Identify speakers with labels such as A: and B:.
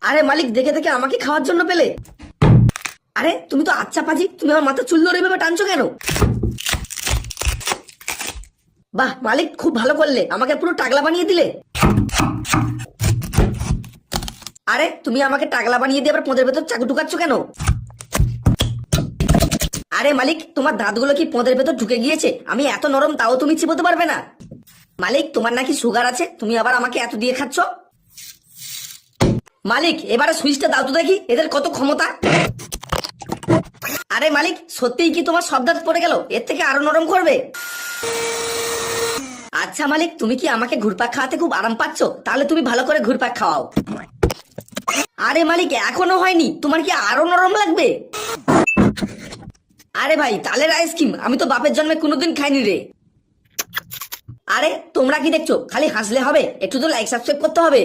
A: আরে মালিক, দেখে দেখে আমাকে খাওয়ার জন্য পেলে? আরে তুমি তো আচ্ছা পাজি, তুমি আমার মাথা চুল ধরে এভাবে টানছো কেন? বাহ মালিক, খুব ভালো করলে, আমাকে পুরো টাকলা বানিয়ে দিলে। আরে তুমি আমাকে টাকলা বানিয়ে দিয়ে আবার পোঁদের ভেতর চাকু ঢুকাচ্ছ কেন? আরে মালিক, তোমার দাঁতগুলো কি পোঁদের ভেতর ঢুকে গিয়েছে? আমি এত নরম তাও তুমি চিবোতে পারবে না? মালিক, তোমার নাকি সুগার আছে, তুমি আবার আমাকে এত দিয়ে খাচ্ছ? মালিক, এবারে সুইচটা দাও তো দেখি, এদের কত ক্ষমতা। আরে মালিক, সত্যিই কি তোমার সব দাঁত পড়ে গেল? এর থেকে আরো নরম করবে? আচ্ছা মালিক, তুমি কি আমাকে ঘুরপাক খাওয়াতে খুব আরাম পাচ্ছ? তাহলে তুমি ভালো করে ঘুরপাক খাওয়াও। আরে মালিক, এখনো হয়নি, তোমার কি আরো নরম লাগবে? আরে ভাই, তালের আইসক্রিম আমি তো বাপের জন্মে কোনোদিন খাইনি রে। আরে তোমরা কি দেখছো? খালি হাসলে হবে? একটু তো লাইক সাবস্ক্রাইব করতে হবে।